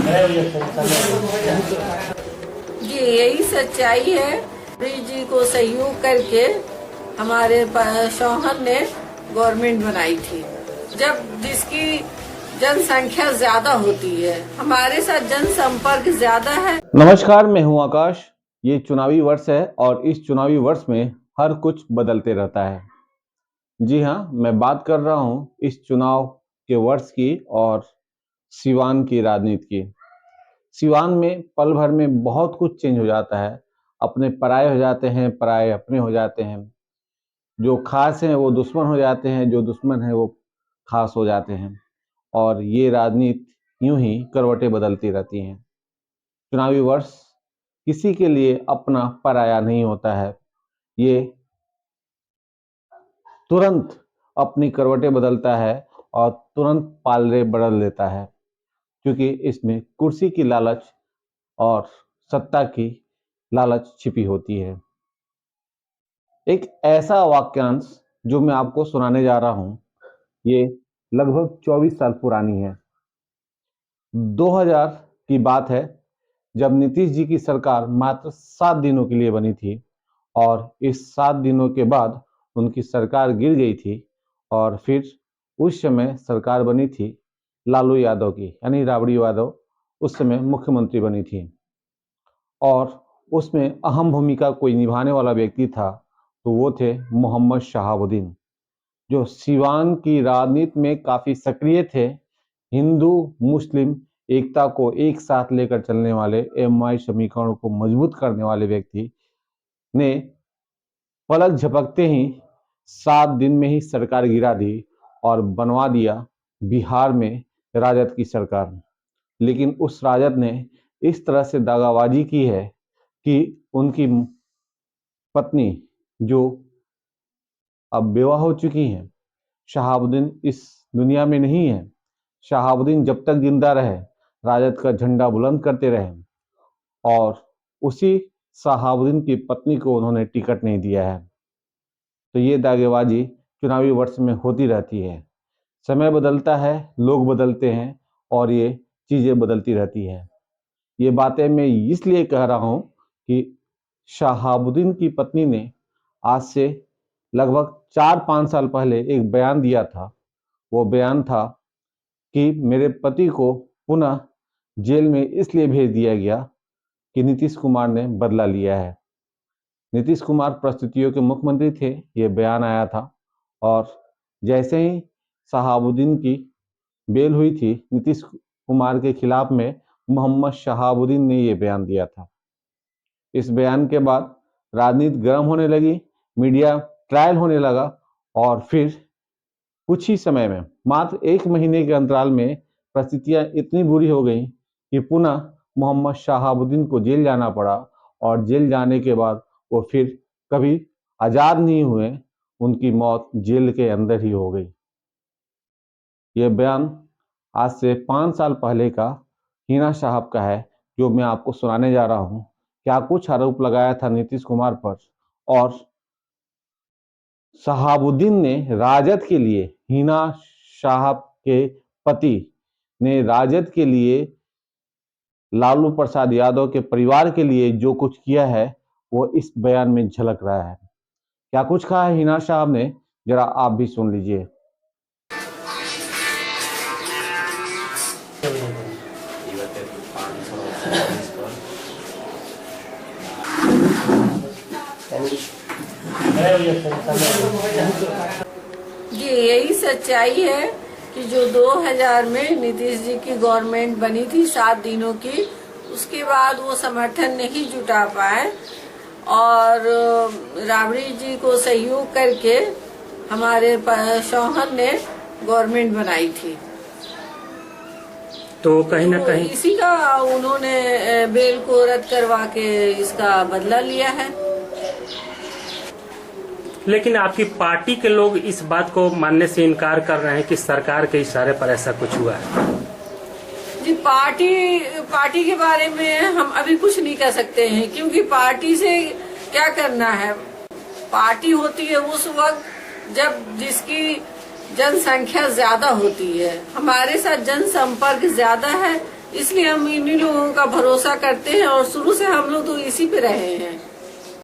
जी यही सच्चाई है। जी को सहयोग करके हमारे शौहर ने गवर्नमेंट बनाई थी, जब जिसकी जनसंख्या ज्यादा होती है, हमारे साथ जनसंपर्क ज्यादा है। नमस्कार, मैं हूं आकाश। ये चुनावी वर्ष है और इस चुनावी वर्ष में हर कुछ बदलते रहता है। जी हाँ, मैं बात कर रहा हूं इस चुनाव के वर्ष की और सिवान की राजनीति की। सिवान में पल भर में बहुत कुछ चेंज हो जाता है। अपने पराये हो जाते हैं, पराये अपने हो जाते हैं। जो खास हैं वो दुश्मन हो जाते हैं, जो दुश्मन हैं वो खास हो जाते हैं। और ये राजनीति यूं ही करवटें बदलती रहती हैं। चुनावी वर्ष किसी के लिए अपना पराया नहीं होता है। ये तुरंत अपनी करवटें बदलता है और तुरंत पालरे बदल देता है, क्योंकि इसमें कुर्सी की लालच और सत्ता की लालच छिपी होती है। एक ऐसा वाक्यांश जो मैं आपको सुनाने जा रहा हूं, ये लगभग 24 साल पुरानी है। 2000 की बात है, जब नीतीश जी की सरकार मात्र 7 दिनों के लिए बनी थी और इस 7 दिनों के बाद उनकी सरकार गिर गई थी। और फिर उस समय सरकार बनी थी लालू यादव की, यानी राबड़ी यादव उस समय मुख्यमंत्री बनी थी। और उसमें अहम भूमिका कोई निभाने वाला व्यक्ति था, तो वो थे मोहम्मद शहाबुद्दीन, जो सिवान की राजनीति में काफ़ी सक्रिय थे। हिंदू मुस्लिम एकता को एक साथ लेकर चलने वाले, एमवाई समीकरणों को मजबूत करने वाले व्यक्ति ने पलक झपकते ही 7 दिन में ही सरकार गिरा दी और बनवा दिया बिहार में राजद की सरकार। लेकिन उस राजद ने इस तरह से दागाबाजी की है कि उनकी पत्नी, जो अब बेवा हो चुकी हैं, शहाबुद्दीन इस दुनिया में नहीं है। शहाबुद्दीन जब तक जिंदा रहे राजद का झंडा बुलंद करते रहे, और उसी शहाबुद्दीन की पत्नी को उन्होंने टिकट नहीं दिया है। तो ये दागेबाजी चुनावी वर्ष में होती रहती है। समय बदलता है, लोग बदलते हैं और ये चीज़ें बदलती रहती है। ये बातें मैं इसलिए कह रहा हूँ कि शहाबुद्दीन की पत्नी ने आज से लगभग 4-5 साल पहले एक बयान दिया था। वो बयान था कि मेरे पति को पुनः जेल में इसलिए भेज दिया गया कि नीतीश कुमार ने बदला लिया है। नीतीश कुमार परिस्थितियों के मुख्यमंत्री थे, ये बयान आया था। और जैसे ही शहाबुद्दीन की बेल हुई थी नीतीश कुमार के खिलाफ में, मोहम्मद शहाबुद्दीन ने ये बयान दिया था। इस बयान के बाद राजनीति गर्म होने लगी, मीडिया ट्रायल होने लगा, और फिर कुछ ही समय में, मात्र 1 महीने के अंतराल में, परिस्थितियां इतनी बुरी हो गई कि पुनः मोहम्मद शहाबुद्दीन को जेल जाना पड़ा। और जेल जाने के बाद वो फिर कभी आज़ाद नहीं हुए, उनकी मौत जेल के अंदर ही हो गई। ये बयान आज से 5 साल पहले का हिना साहब का है, जो मैं आपको सुनाने जा रहा हूँ। क्या कुछ आरोप लगाया था नीतीश कुमार पर, और शहाबुद्दीन ने राजद के लिए, हिना साहब के पति ने राजद के लिए, लालू प्रसाद यादव के परिवार के लिए जो कुछ किया है वो इस बयान में झलक रहा है। क्या कुछ कहा है हिना साहब ने, जरा आप भी सुन लीजिए। जी यही सच्चाई है कि जो 2000 में नीतीश जी की गवर्नमेंट बनी थी 7 दिनों की, उसके बाद वो समर्थन नहीं जुटा पाए और राबड़ी जी को सहयोग करके हमारे शौहर ने गवर्नमेंट बनाई थी। तो कहीं ना कहीं इसी का उन्होंने बेल को रद्द करवा के इसका बदला लिया है। लेकिन आपकी पार्टी के लोग इस बात को मानने से इनकार कर रहे हैं कि सरकार के इशारे पर ऐसा कुछ हुआ है। जी पार्टी के बारे में हम अभी कुछ नहीं कह सकते हैं, क्योंकि पार्टी से क्या करना है। पार्टी होती है उस वक्त जब जिसकी जनसंख्या ज्यादा होती है। हमारे साथ जनसंपर्क ज्यादा है, इसलिए हम इन्हीं लोगों का भरोसा करते हैं और शुरू से हम लोग तो इसी पे रहे हैं।